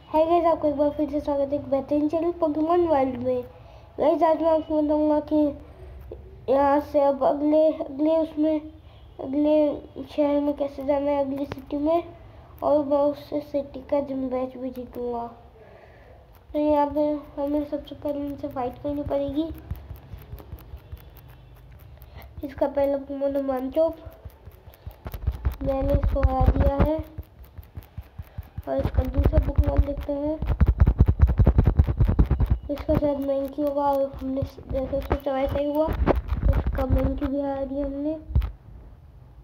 है गाइस, आपको एक बार फिर से स्वागत है एक बेहतरीन चैनल पोकेमॉन वर्ल्ड में। गाइस आज मैं आपको बताऊंगा कि यहाँ से अब अगले शहर में कैसे जाना है, अगली सिटी में, और मैं उस सिटी का जिम मैच भी जीतूंगा। तो यहाँ पे हमें सबसे पहले इनसे फाइट करनी पड़ेगी। इसका पहला पोकेमॉन है मानचोप, मैंने इसको हरा दिया है। और इसका दूसरा पोकेमॉन देखते हैं, इसका शायद मैंकी होगा और हमने जैसे सोचा वैसा ही हुआ, इसका मैंकी भी हरा दिया हमने।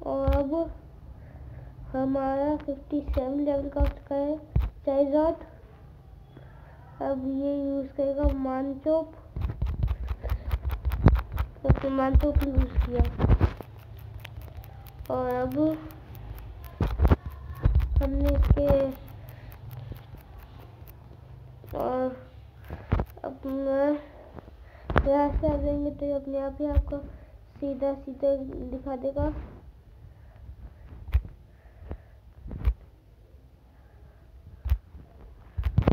और अब हमारा 57 लेवल का चुका है चाइज़ार्ड। अब ये यूज़ करेगा मानचोप, तो मानचोप यूज़ किया। और अब हमने इसके और अपना यहाँ से आ जाएंगे तो अपने आप ही आपको सीधा दिखा देगा।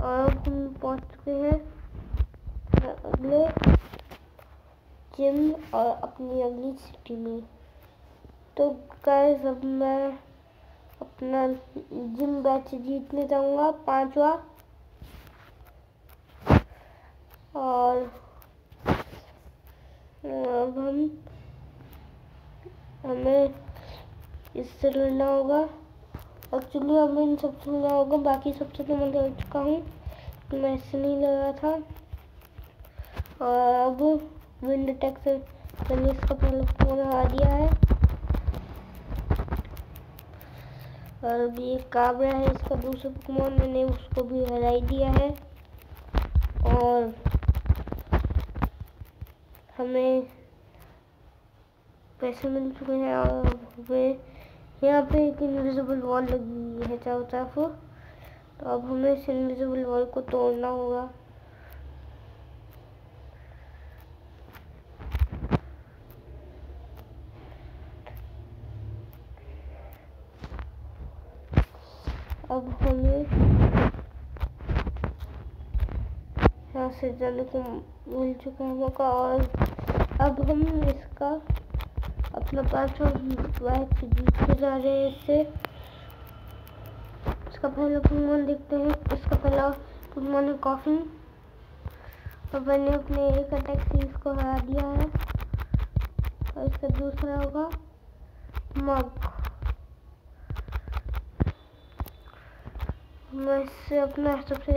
और अब हम पहुँच चुके हैं अगले जिम और अपनी अगली सिटी में। तो गाइस अब मैं अपना जिम मैच जीतने जाऊंगा 5वां। और अब हमें इससे लड़ना होगा। एक्चुअली हमें इन सबसे लड़ना होगा, बाकी सबसे तो मैं लड़ चुका हूँ, तो मैं इससे नहीं लड़ा था। और अब विंड अटैक से मैंने इसका पहले फोन हरा दिया है। और अभी एक काबरा है, इसका दूसरा पोकेमॉन, मैंने उसको भी हरा ही दिया है। और हमें पैसे मिल चुके हैं और हमें यहाँ पे एक इनविजिबल वॉल लगी हुई है चारों तरफ। तो अब हमें इस इनविजिबल वॉल को तोड़ना होगा। अब हमें यहाँ से जाने को मिल चुका है मौका। और अब हम इसका अपना 5वां मैच जीतते जा रहे हैं इससे। इसका पहला पोकेमॉन देखते हैं, इसका पहला पोकेमॉन है कॉफी। और मैंने अपने एक अटैक से इसको हरा दिया है। और इसका दूसरा होगा मग। मैं इससे अपना सबसे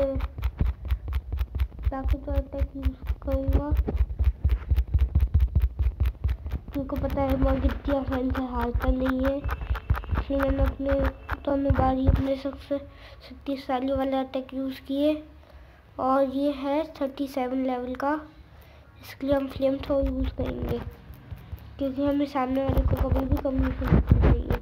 ताकतवर अटैक यूज करूँगा। तुमको पता है मग इतनी आसानी से हारता नहीं है, इसलिए मैंने अपने सबसे शक्तिशाली वाला अटैक यूज़ किए। और ये है 37 लेवल का, इसके लिए हम फ्लेम थ्रो यूज़ करेंगे, क्योंकि हमें सामने वाले को कभी भी कम नहीं करना चाहिए।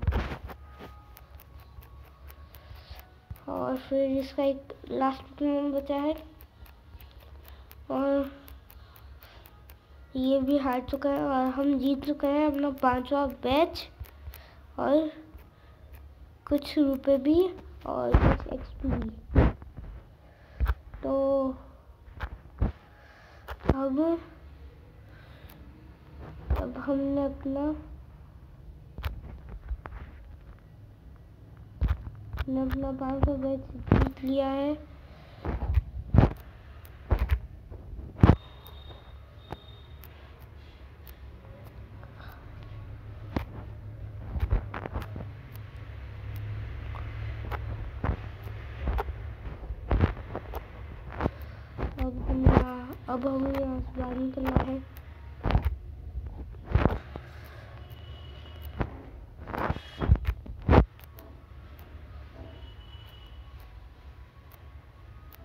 और फिर इसका एक लास्ट पोकेमॉन बचा है, और ये भी हार चुका है। और हम जीत चुके हैं अपना 5वां मैच, और कुछ रुपए भी और कुछ एक्सपी भी। तो अब हमने अपना 5वां मैच जीत लिया है। अब हमें यहाँ से बाहर निकलना है।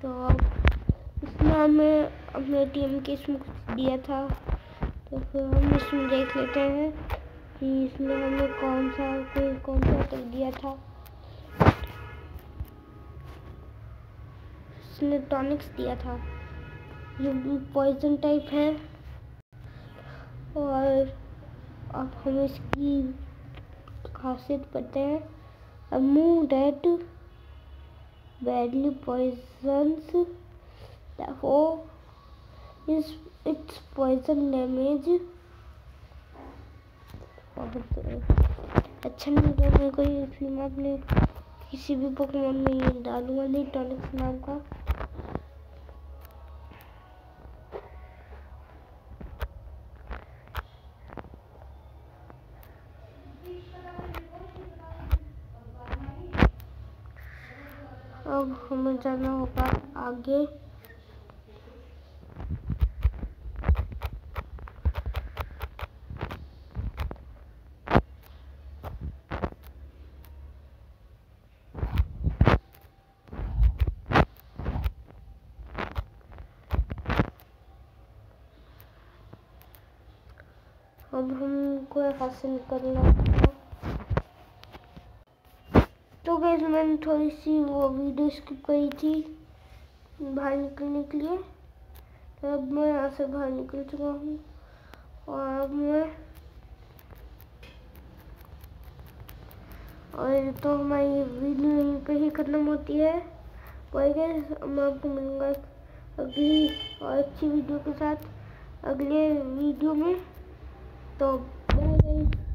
तो अब इसमें हमें अपने टीम के इसमें कुछ दिया था, तो फिर हम इसमें देख लेते हैं कि इसमें हमें कौन सा अटैक दिया था। इसने टॉनिक्स दिया था, ये पॉइजन टाइप है। और अब हम इसकी खासियत पढ़ते हैं। मूव डेट badly poisons, therefore its poison damage बहुत अच्छा नहीं लगा मेरे को ये, इसलिए मैं अपने किसी भी पोकेमॉन में ये डालूंगा नहीं टॉनिक्स नाम का। अब हमें जाना होगा आगे। अब हमको यहाँ से निकलना है। तो गाइस मैंने थोड़ी सी वो वीडियो स्किप करी थी बाहर निकलने के लिए, तो अब मैं यहाँ से बाहर निकल चुका हूँ और अब मैं और तो हमारी वीडियो यहीं पे ही खत्म होती है। और गाइस मैं आपको मिलूंगा अगली और अच्छी वीडियो के साथ अगले वीडियो में। तो बाय गाइस।